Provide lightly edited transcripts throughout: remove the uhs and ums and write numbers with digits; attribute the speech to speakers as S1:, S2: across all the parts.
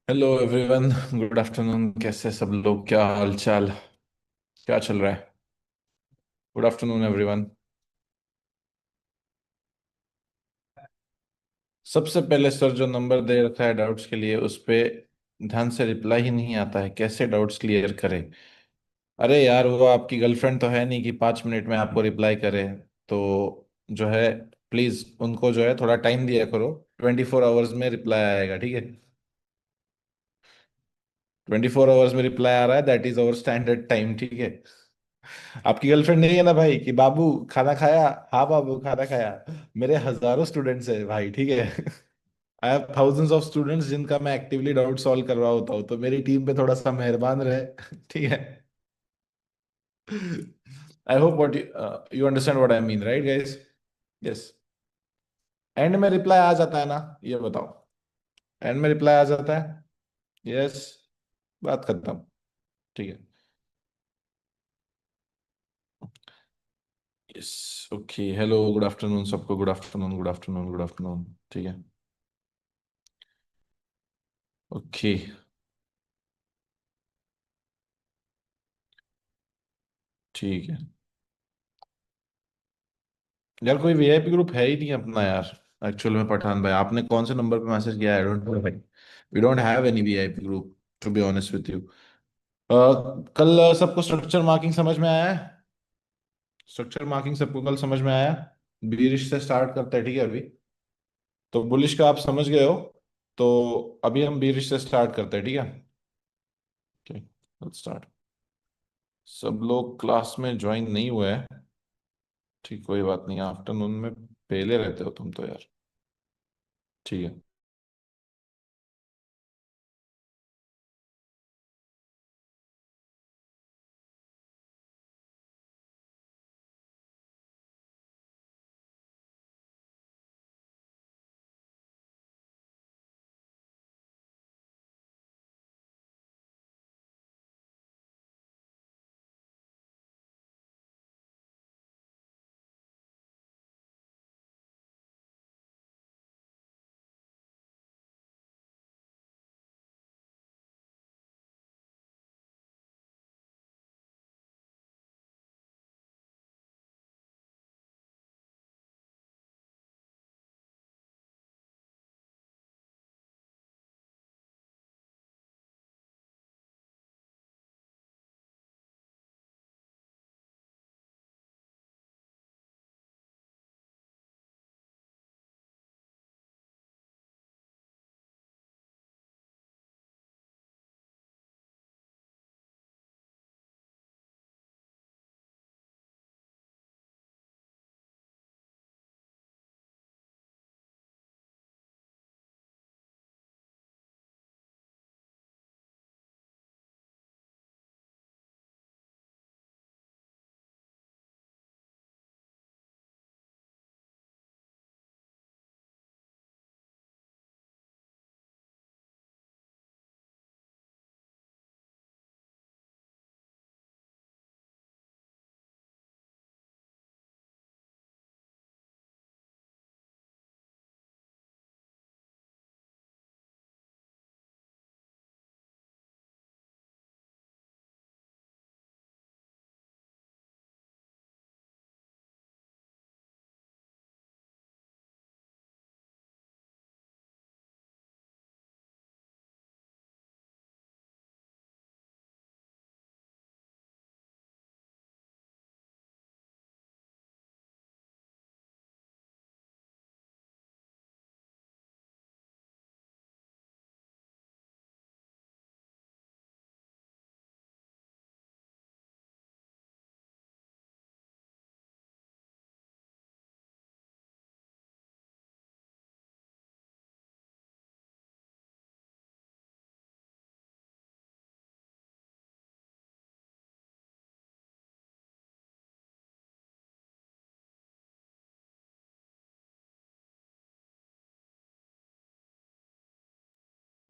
S1: Hello everyone. Good afternoon. कैसे सब लोग? क्या हाल चाल? क्या चल रहा है? Good afternoon everyone. सबसे पहले सर जो नंबर दे रखा है डाउट्स के लिए उस पे ध्यान से रिप्लाई ही नहीं आता है। कैसे डाउट्स क्लियर करें? अरे यार, वो आपकी गर्लफ्रेंड तो है नहीं कि 5 मिनट में आपको रिप्लाई करे। तो जो है, प्लीज उनको जो है थोड़ा टाइम दिया करो। 24 आवर्स में रिप्लाई आएगा, ठीक है? 24 आवर्स में रिप्लाई आ रहा है, that is our standard time, ठीक है? आपकी गर्लफ्रेंड नहीं है ना भाई कि बाबू खाना खाया? हाँ बाबू खाना खाया। मेरे हजारों स्टूडेंट्स है भाई, ठीक है? I have thousands of students जिनका मैं एक्टिवली डाउट सॉल्व कर रहा होता हूँ, तो मेरी टीम पे थोड़ा सा मेहरबान रहे। ठीक है? I hope what you understand what I mean, right guys? Yes. And में रिप्लाई आ जाता है ना? ये बताओ। एंड में रिप्लाई आ जाता है? यस। बात खत्म। ठीक है। Yes. Okay, hello, good afternoon सबको। Good afternoon, good afternoon, good afternoon. ठीक है। ओके। ठीक है। यार कोई वीआईपी ग्रुप है ही नहीं अपना यार। एक्चुअल में पठान भाई, आपने कौन से नंबर पे मैसेज किया? आई डोंट नो भाई। We don't have any VIP group, to be honest with you. कल सबको स्ट्रक्चर मार्किंग समझ में आया है? स्ट्रक्चर मार्किंग सबको कल समझ में आया? बीरिश से स्टार्ट करते हैं, ठीक है अभी? तो बुलिश का आप समझ गए हो? तो अभी हम बीरिश से स्टार्ट करते हैं, ठीक है? ठीक, लेट्स स्टार्ट। सब लोग क्लास में ज्वाइन नहीं हुए हैं। ठीक, कोई बात नहीं, आफ्टरनून में पहले रहते हो तुम तो यार। ठीक है।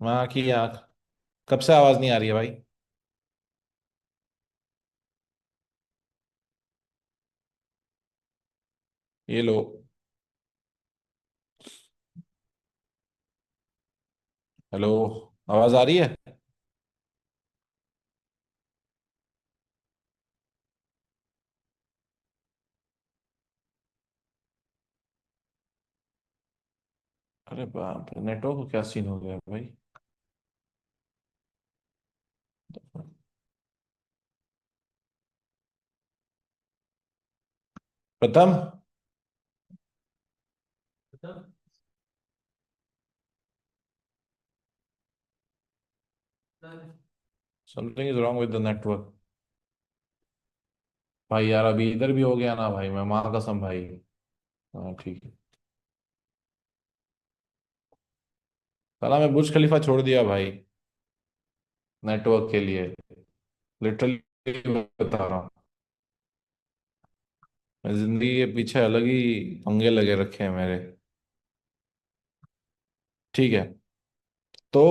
S1: वहाँ की आँख। कब से आवाज नहीं आ रही है भाई? ये लो। हेलो। आवाज आ रही है? अरे बाप रे, नेटवर्क को क्या सीन हो गया भाई? प्रथम, something is wrong with the network. भाई यार अभी इधर भी हो गया ना भाई, मैं माँ कसम भाई। हाँ ठीक है। साला मैं बुर्ज खलीफा छोड़ दिया भाई, नेटवर्क के लिए। लिटरली बता रहा हूँ। मैं जिंदगी के पीछे अलग ही पंगे लगे रखे हैं मेरे। ठीक है। तो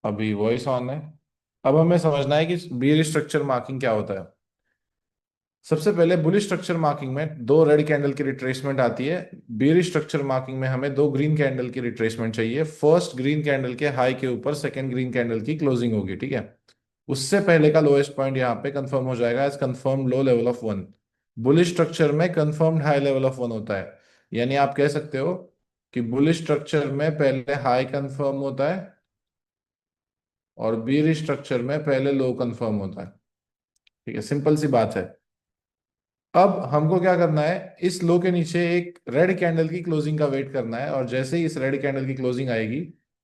S1: अभी वॉइस ऑन है। अब हमें समझना है कि बी स्ट्रक्चर मार्किंग क्या होता है। सबसे पहले बुलिश स्ट्रक्चर मार्किंग में दो रेड कैंडल की रिट्रेसमेंट आती है। बेयरिश स्ट्रक्चर मार्किंग में हमें दो ग्रीन कैंडल की रिट्रेसमेंट चाहिए। फर्स्ट ग्रीन कैंडल के हाई के ऊपर सेकंड ग्रीन कैंडल की क्लोजिंग होगी, ठीक है। उससे पहले का लोएस्ट पॉइंट यहाँ पे कंफर्म हो जाएगा as confirm low level of one. Bullish structure में confirmed high level of one होता है। यानी आप कह सकते हो कि बुलिश स्ट्रक्चर में पहले हाई कंफर्म होता है और बेयरिश स्ट्रक्चर में पहले लो कंफर्म होता है। ठीक है, सिंपल सी बात है। अब हमको क्या करना है, इस लो के नीचे एक रेड कैंडल की क्लोजिंग का वेट करना है, और जैसे ही इस रेड कैंडल की क्लोजिंग आएगी,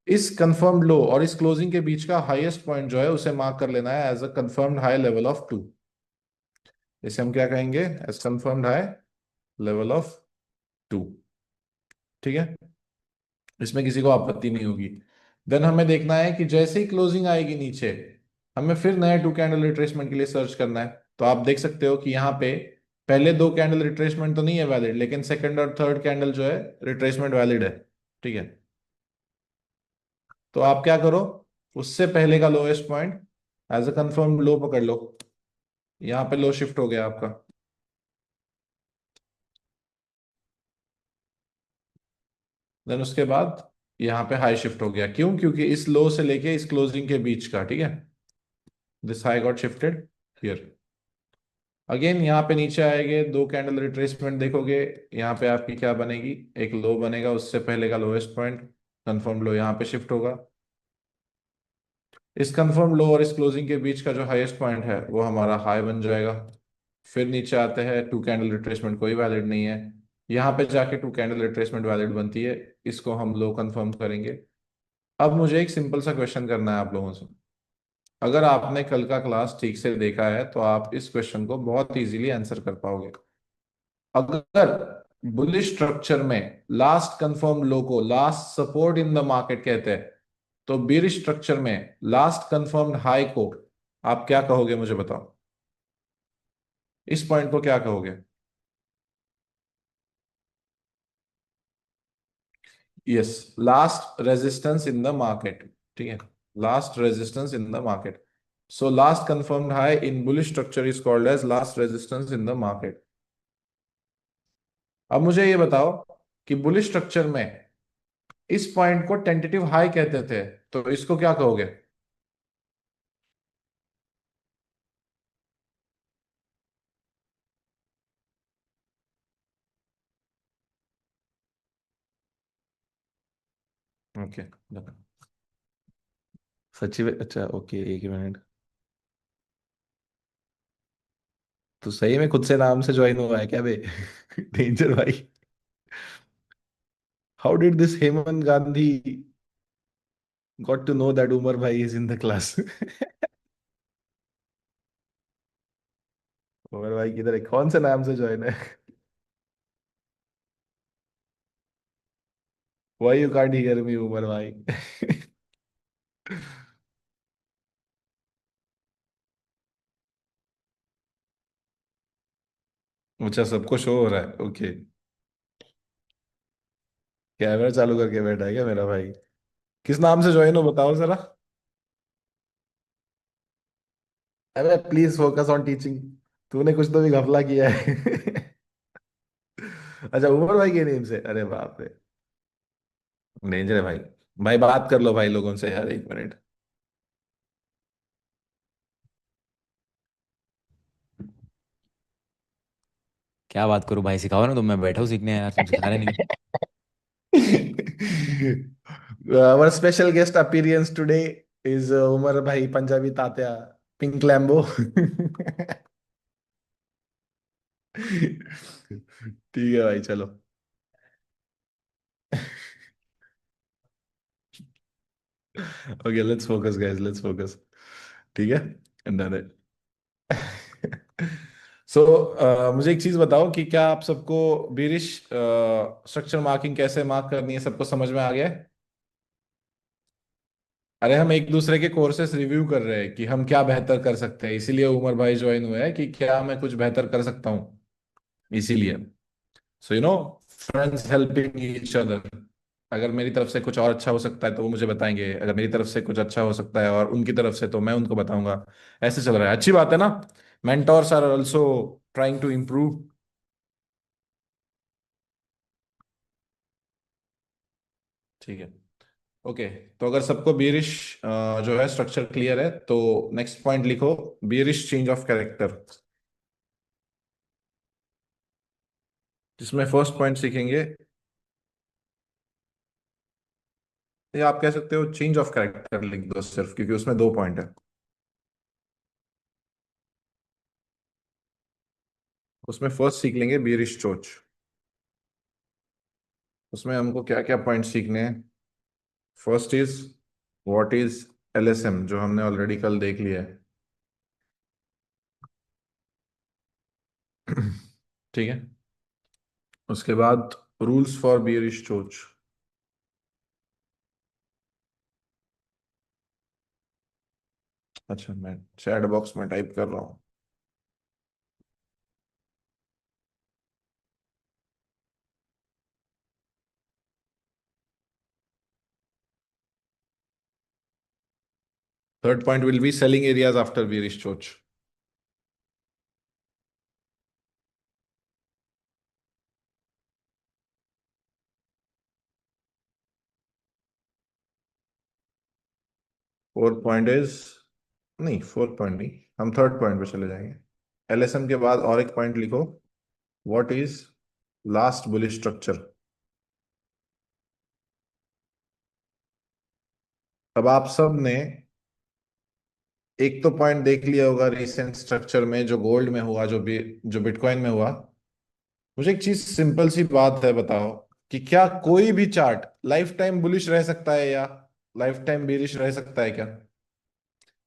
S1: इस कंफर्म्ड लो और इस क्लोजिंग के बीच का हाईएस्ट पॉइंट जो है उसे मार्क कर लेना है as a confirmed high level of two. इसे हम क्या कहेंगे, as confirmed high level of two. ठीक है, इसमें किसी को आपत्ति नहीं होगी। देन हमें देखना है कि जैसे ही क्लोजिंग आएगी नीचे, हमें फिर नए टू कैंडल रिट्रेसमेंट के लिए सर्च करना है। तो आप देख सकते हो कि यहाँ पे पहले दो कैंडल रिट्रेसमेंट तो नहीं है वैलिड, लेकिन सेकंड और थर्ड कैंडल जो है रिट्रेसमेंट वैलिड है। ठीक है, तो आप क्या करो, उससे पहले का lowest point as a confirm low पकड़ लो। यहाँ पे लो शिफ्ट हो गया आपका। देन उसके बाद यहाँ पे हाई शिफ्ट हो गया, क्यों? क्योंकि इस लो से लेके इस क्लोजिंग के बीच का, ठीक है, this high got shifted here. Again यहाँ पे नीचे आएंगे, दो कैंडल रिट्रेसमेंट देखोगे, यहाँ पे आपकी क्या बनेगी, एक लो बनेगा, उससे पहले का लोएस्ट पॉइंट कंफर्म लो यहाँ पे शिफ्ट होगा। इस कंफर्म लो और इस क्लोजिंग के बीच का जो हाईएस्ट पॉइंट है वो हमारा हाई बन जाएगा। फिर नीचे आते हैं, टू कैंडल रिट्रेसमेंट कोई वैलिड नहीं है। यहाँ पे जाके टू कैंडल रिट्रेसमेंट वैलिड बनती है, इसको हम लो कंफर्म करेंगे। अब मुझे एक सिंपल सा क्वेश्चन करना है आप लोगों से। अगर आपने कल का क्लास ठीक से देखा है तो आप इस क्वेश्चन को बहुत इजीली आंसर कर पाओगे। अगर बुलिश स्ट्रक्चर में लास्ट कंफर्म लो को last support in the market कहते हैं, तो बेरिश स्ट्रक्चर में लास्ट कंफर्म्ड हाई को आप क्या कहोगे, मुझे बताओ। इस पॉइंट को क्या कहोगे? Yes, last resistance in the market. ठीक है, last resistance in the market. So last confirmed high in bullish structure is called as last resistance in the market. अब मुझे ये बताओ कि बुलिश स्ट्रक्चर में इस पॉइंट को टेंटेटिव हाई कहते थे, तो इसको क्या कहोगे? ओके, सच्ची में? अच्छा ओके, एक ही मिनट। तो सही में खुद से नाम से ज्वाइन हुआ है क्या बे? डेंजर भाई। How did this Hemant Gandhi got to know that Umar भाई is in the class? Umar भाई किधर है, कौन से नाम से ज्वाइन है? Why you can't hear me Umar भाई? अच्छा, सबको शो हो रहा है, ओके। कैमरा चालू करके बैठा है क्या मेरा भाई? किस नाम से ज्वाइन हो बताओ जरा। अरे प्लीज फोकस ऑन टीचिंग। तूने कुछ तो भी घपला किया है। अच्छा, उमर भाई के नेम से? अरे बाप रे, डेंजर है भाई। भाई बात कर लो भाई लोगों से यार, 1 मिनट।
S2: क्या बात करूं भाई, सिखाओ ना, तो मैं बैठा हूँ सीखने यार, तुम सिखा रहे नहीं।
S1: Our special guest appearance today is Umar भाई पंजाबी तात्या, पिंक लैम्बो। ठीक है भाई, चलो। Okay, let's focus guys, let's focus. ठीक है, डन है। सो मुझे एक चीज बताओ कि क्या आप सबको बेरिश स्ट्रक्चर मार्किंग कैसे मार्क करनी है, सबको समझ में आ गया है? अरे हम एक दूसरे के कोर्सेस रिव्यू कर रहे हैं कि हम क्या बेहतर कर सकते हैं, इसीलिए उमर भाई ज्वाइन हुए हैं कि क्या मैं कुछ बेहतर कर सकता हूँ, इसीलिए। So friends helping each other. अगर मेरी तरफ से कुछ और अच्छा हो सकता है तो वो मुझे बताएंगे, अगर मेरी तरफ से कुछ अच्छा हो सकता है और उनकी तरफ से तो मैं उनको बताऊंगा। ऐसे चल रहा है, अच्छी बात है ना? Mentors are also trying to improve. ठीक है, ओके। तो अगर सबको बियरिश जो है स्ट्रक्चर क्लियर है तो नेक्स्ट पॉइंट लिखो, बियरिश चेंज ऑफ कैरेक्टर। जिसमें फर्स्ट पॉइंट सीखेंगे, या आप कह सकते हो चेंज ऑफ कैरेक्टर लिख दो सिर्फ, क्योंकि उसमें 2 पॉइंट है। उसमें फर्स्ट सीख लेंगे बियरिश चोच। उसमें हमको क्या क्या पॉइंट सीखने हैं? First is what is LSM, जो हमने ऑलरेडी कल देख लिया है। ठीक है। उसके बाद रूल्स फॉर बियरिश चोच। अच्छा, मैं चैट बॉक्स में टाइप कर रहा हूँ। Third point will be selling areas after bearish चोच। फोर्थ पॉइंट इज, नहीं फोर्थ पॉइंट नहीं, हम थर्ड पॉइंट पे चले जाएंगे। एलएसएम के बाद और एक पॉइंट लिखो, what is last bullish structure. अब आप सब ने एक तो पॉइंट देख लिया होगा रिसेंट स्ट्रक्चर में, जो गोल्ड में हुआ, जो बिटकॉइन में हुआ। मुझे एक चीज सिंपल सी बात है, बताओ कि क्या कोई भी चार्ट लाइफ टाइम बुलिश रह सकता है या लाइफ टाइम बेरिश रह सकता है क्या?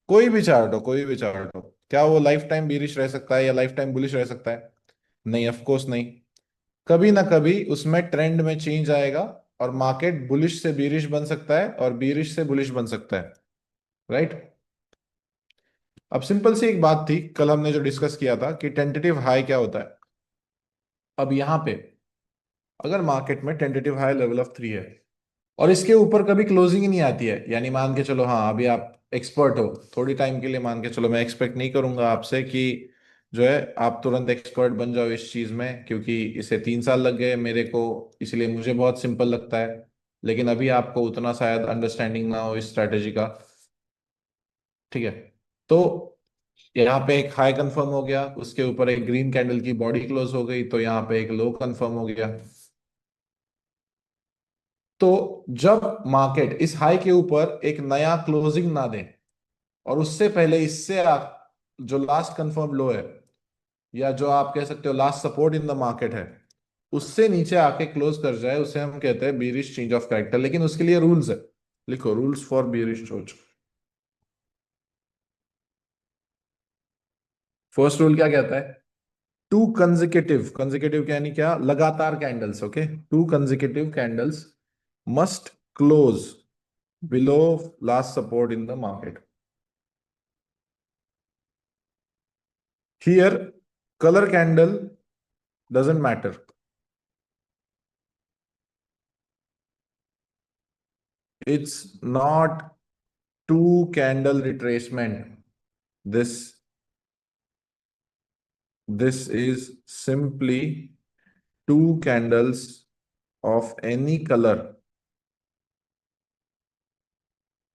S1: कोई भी चार्ट हो, कोई भी चार्ट हो, क्या वो लाइफ टाइम बेरिश रह सकता है या लाइफ टाइम बुलिश रह सकता है? नहीं, ऑफ कोर्स नहीं। कभी ना कभी उसमें ट्रेंड में चेंज आएगा और मार्केट बुलिश से बेरिश बन सकता है और बेरिश से बुलिश बन सकता है, राइट? अब सिंपल सी एक बात थी, कल हमने जो डिस्कस किया था कि टेंटेटिव हाई क्या होता है। अब यहां पे अगर मार्केट में टेंटेटिव हाई लेवल ऑफ 3 है और इसके ऊपर कभी क्लोजिंग ही नहीं आती है, यानी मान के चलो, हाँ अभी आप एक्सपर्ट हो थोड़ी टाइम के लिए, मान के चलो, मैं एक्सपेक्ट नहीं करूंगा आपसे कि जो है आप तुरंत एक्सपर्ट बन जाओ इस चीज में, क्योंकि इसे 3 साल लग गए मेरे को, इसलिए मुझे बहुत सिंपल लगता है। लेकिन अभी आपको उतना शायद अंडरस्टैंडिंग ना हो इस स्ट्रैटेजी का। ठीक है, तो यहाँ पे एक हाई कंफर्म हो गया, उसके ऊपर एक ग्रीन कैंडल की बॉडी क्लोज हो गई, तो यहाँ पे एक लो कंफर्म हो गया। तो जब मार्केट इस हाई के ऊपर एक नया क्लोजिंग ना दे और उससे पहले जो लास्ट कंफर्म लो है, या जो आप कह सकते हो last support in the market है, उससे नीचे आके क्लोज कर जाए, उसे हम कहते हैं बीरिश चेंज ऑफ कैरेक्टर। लेकिन उसके लिए रूल्स है, लिखो रूल्स फॉर बीरिश चोच। फर्स्ट रूल क्या कहता है? टू कंजिकेटिव, कंजिकेटिव यानी क्या, लगातार candles, okay, two consecutive candles must close below last support in the market. Here color candle doesn't matter. It's not two candle retracement. This is simply two candles of any color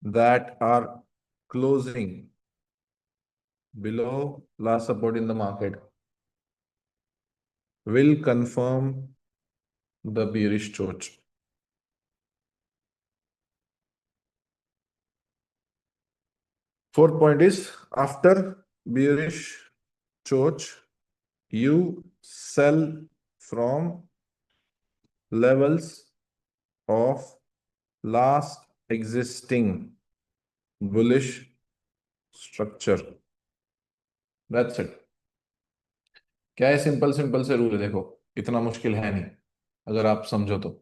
S1: that are closing below last support in the market will confirm the bearish choch. Fourth point is, after bearish choch, you sell from levels of last existing bullish structure. That's it. क्या है? Simple simple से rule है, देखो इतना मुश्किल है नहीं अगर आप समझो तो।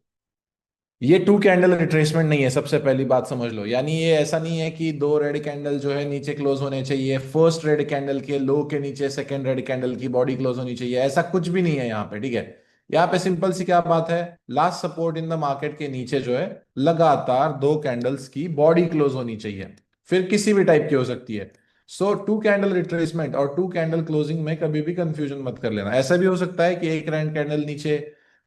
S1: ये टू कैंडल रिट्रेसमेंट नहीं है, सबसे पहली बात समझ लो। यानी ये ऐसा नहीं है कि दो रेड कैंडल जो है नीचे क्लोज होने चाहिए, फर्स्ट रेड कैंडल के लो के नीचे सेकंड रेड कैंडल की बॉडी क्लोज होनी चाहिए, ऐसा कुछ भी नहीं है यहाँ पे, ठीक है। यहाँ पे सिंपल सी क्या बात है, last support in the market के नीचे जो है लगातार दो कैंडल्स की बॉडी क्लोज होनी चाहिए, फिर किसी भी टाइप की हो सकती है। सो टू कैंडल रिट्रेसमेंट और टू कैंडल क्लोजिंग में कभी भी कंफ्यूजन मत कर लेना। ऐसा भी हो सकता है कि एक रेड कैंडल नीचे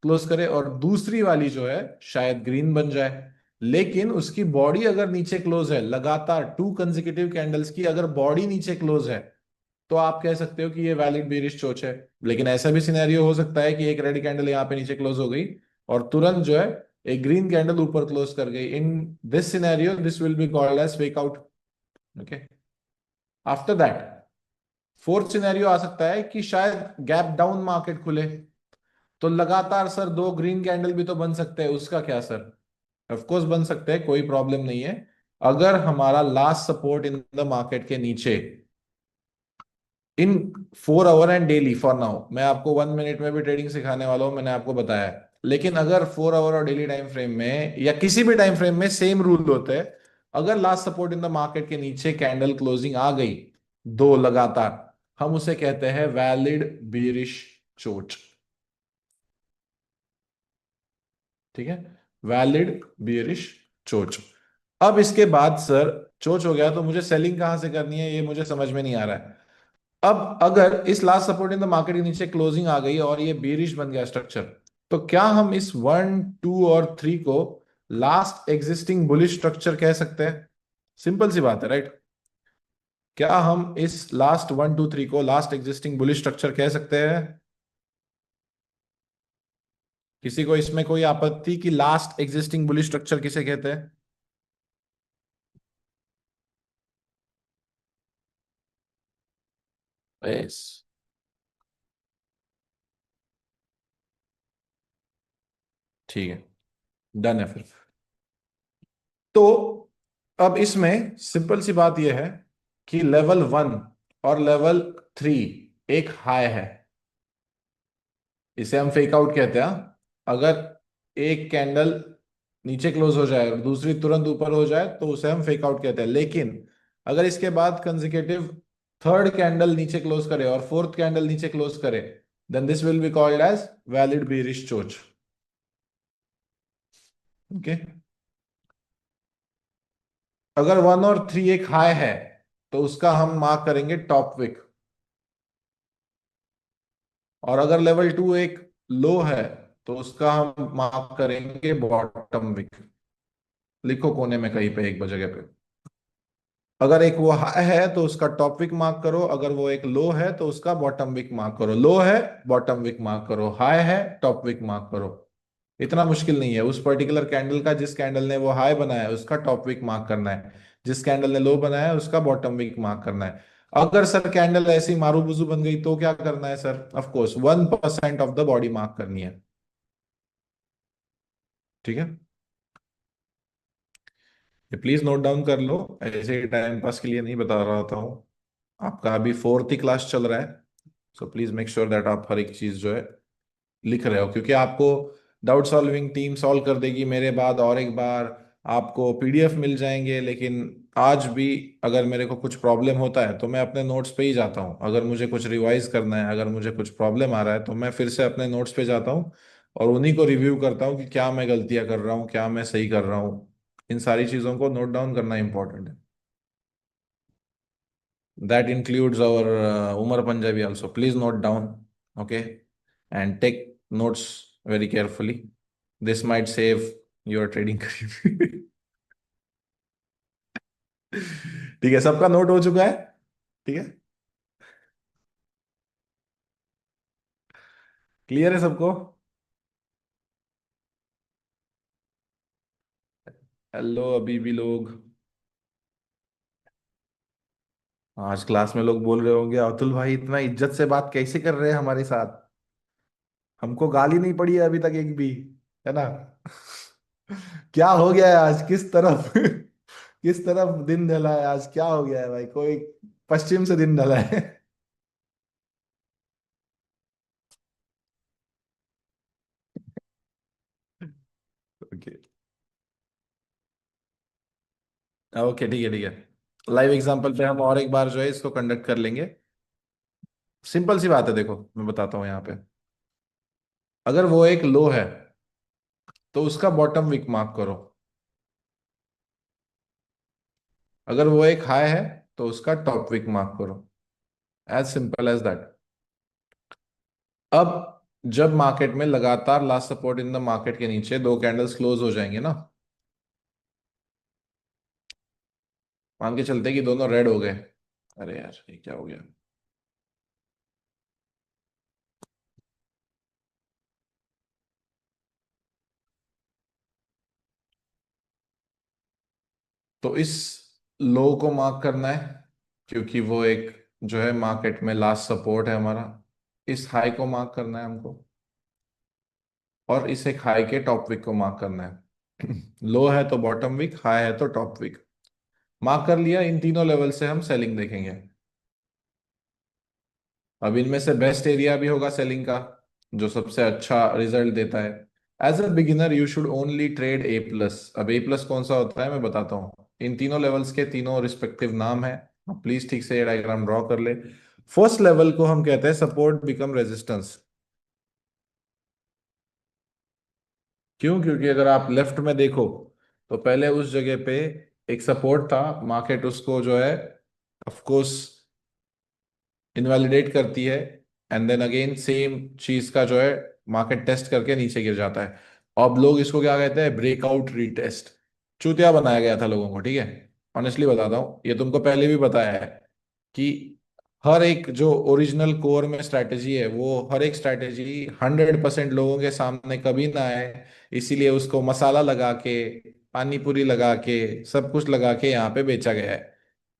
S1: क्लोज करे और दूसरी वाली जो है शायद ग्रीन बन जाए, लेकिन उसकी बॉडी अगर नीचे क्लोज है, लगातार टू कंसेक्यूटिव कैंडल्स की अगर बॉडी नीचे क्लोज है, तो आप कह सकते हो कि ये वैलिड बेरिश चोच है। लेकिन ऐसा भी सिनेरियो हो सकता है कि एक रेड कैंडल यहाँ पे नीचे क्लोज हो गई और तुरंत जो है एक ग्रीन कैंडल ऊपर क्लोज कर गई। In this scenario this will be called as fake out. Okay, after that fourth scenario आ सकता है कि शायद गैप डाउन मार्केट खुले, तो लगातार सर दो ग्रीन कैंडल भी तो बन सकते हैं, उसका क्या सर? ऑफ कोर्स बन सकते हैं, कोई प्रॉब्लम नहीं है। अगर हमारा last support in the market के नीचे इन 4 our and daily, for now मैं आपको 1 मिनट में भी ट्रेडिंग सिखाने वाला हूं, मैंने आपको बताया है। लेकिन अगर 4 आवर और डेली टाइम फ्रेम में या किसी भी टाइम फ्रेम में सेम रूल होते हैं, अगर last support in the market के नीचे कैंडल क्लोजिंग आ गई दो लगातार, हम उसे कहते हैं वैलिड बेरिश चोच। ठीक है, वैलिड बियरिश चोच। अब इसके बाद सर चोच हो गया तो मुझे सेलिंग कहां से करनी है, ये मुझे समझ में नहीं आ रहा है। अब अगर इस last support in the market के नीचे क्लोजिंग आ गई और ये बियरिश बन गया स्ट्रक्चर, तो क्या हम इस 1 2 और 3 को लास्ट एग्जिस्टिंग बुलिश स्ट्रक्चर कह सकते हैं? सिंपल सी बात है, राइट? क्या हम इस लास्ट 1 2 3 को लास्ट एग्जिस्टिंग बुलिश स्ट्रक्चर कह सकते हैं? किसी को इसमें कोई आपत्ति कि लास्ट एग्जिस्टिंग बुलिश स्ट्रक्चर किसे कहते हैं? यस, ठीक है, डन है फिर। तो अब इसमें सिंपल सी बात यह है कि लेवल 1 और लेवल 3 एक हाई है, इसे हम फेक आउट कहते हैं। अगर एक कैंडल नीचे क्लोज हो जाए और दूसरी तुरंत ऊपर हो जाए तो उसे हम फेक आउट कहते हैं। लेकिन अगर इसके बाद कंसेक्यूटिव थर्ड कैंडल नीचे क्लोज करे और फोर्थ कैंडल नीचे क्लोज करे, then this will be called as valid bearish CHoCH. Okay, अगर 1 और 3 एक हाई है तो उसका हम मार्क करेंगे टॉप विक, और अगर लेवल 2 एक लो है तो उसका हम मार्क करेंगे बॉटम विक। लिखो कोने में कहीं पे एक जगह पे। अगर एक वो हाई है तो उसका टॉप विक मार्क करो, अगर वो एक लो है तो उसका बॉटम विक मार्क करो। लो है बॉटम विक मार्क करो, हाई है टॉप विक मार्क करो। इतना मुश्किल नहीं है। उस पर्टिकुलर कैंडल का, जिस कैंडल ने वो हाई बनाया है उसका टॉप विक मार्क करना है, जिस कैंडल ने लो बनाया है उसका बॉटम विक मार्क करना है। अगर सर कैंडल ऐसी मारू बुजू बन गई तो क्या करना है sir? Of course 1% of the body mark करनी है। ठीक है, ये प्लीज नोट डाउन कर लो, ऐसे ही टाइम पास के लिए नहीं बता रहा था हूँ। आपका अभी फोर्थ ही क्लास चल रहा है, so please make sure that आप हर एक चीज जो है लिख रहे हो, क्योंकि आपको डाउट सॉल्विंग टीम सॉल्व कर देगी मेरे बाद, और एक बार आपको पीडीएफ मिल जाएंगे। लेकिन आज भी अगर मेरे को कुछ प्रॉब्लम होता है तो मैं अपने नोट्स पे ही जाता हूँ। अगर मुझे कुछ रिवाइज करना है, अगर मुझे कुछ प्रॉब्लम आ रहा है तो मैं फिर से अपने नोट्स पे जाता हूँ और उन्हीं को रिव्यू करता हूँ कि क्या मैं गलतियां कर रहा हूँ, क्या मैं सही कर रहा हूँ। इन सारी चीज़ों को नोट डाउन करना इंपॉर्टेंट है। That includes our Umar Punjabi also. Please note down, okay, and take notes very carefully. This might save your trading career. ठीक है, सबका नोट हो चुका है? ठीक है, क्लियर है सबको? हेलो अभी भी लोग? आज क्लास में लोग बोल रहे होंगे अतुल भाई इतना इज्जत से बात कैसे कर रहे हैं हमारे साथ, हमको गाली नहीं पड़ी है अभी तक एक भी, है ना? क्या हो गया है आज, किस तरफ किस तरफ दिन ढला है आज, क्या हो गया है भाई? कोई पश्चिम से दिन ढला है? ओके। ओके ठीक है ठीक है, लाइव एग्जांपल पे हम और एक बार जो है इसको कंडक्ट कर लेंगे। सिंपल सी बात है, देखो मैं बताता हूँ यहाँ पे। अगर वो एक लो है तो उसका बॉटम वीक मार्क करो। अगर वो एक हाई है तो उसका टॉप वीक मार्क करो। As simple as that. अब जब मार्केट में लगातार last support in the market के नीचे दो कैंडल्स क्लोज हो जाएंगे ना, मान के चलते कि दोनों रेड हो गए। अरे यार ये क्या हो गया? तो इस लो को मार्क करना है, क्योंकि वो एक जो है मार्केट में लास्ट सपोर्ट है हमारा। इस हाई को मार्क करना है हमको, और इस एक हाई के टॉप विक को मार्क करना है। लो है तो बॉटम विक, हाई है तो टॉप विक। मार्क कर लिया, इन तीनों लेवल से हम सेलिंग देखेंगे। अब इनमें से बेस्ट एरिया भी होगा सेलिंग का, जो सबसे अच्छा रिजल्ट देता है। As a beginner you should only trade A plus. अब ए प्लस कौन सा होता है मैं बताता हूँ। इन तीनों लेवल्स के तीनों रिस्पेक्टिव नाम है, प्लीज ठीक से ये डायग्राम ड्रॉ कर ले। फर्स्ट लेवल को हम कहते हैं सपोर्ट बिकम रेजिस्टेंस। क्यों? क्योंकि अगर आप लेफ्ट में देखो तो पहले उस जगह पे एक सपोर्ट था, मार्केट उसको जो है ऑफ कोर्स इनवैलिडेट करती है, एंड देन अगेन सेम चीज का जो है मार्केट टेस्ट करके नीचे गिर जाता है। अब लोग इसको क्या कहते हैं? Breakout retest. चूतिया बनाया गया था लोगों को, ठीक है। ऑनेस्टली बताता हूँ, ये तुमको पहले भी बताया है कि हर एक जो ओरिजिनल कोर में स्ट्रैटेजी है, वो हर एक स्ट्रैटेजी 100% लोगों के सामने कभी ना आए। इसीलिए उसको मसाला लगा के, पानी पूरी लगा के, सब कुछ लगा के यहाँ पे बेचा गया है।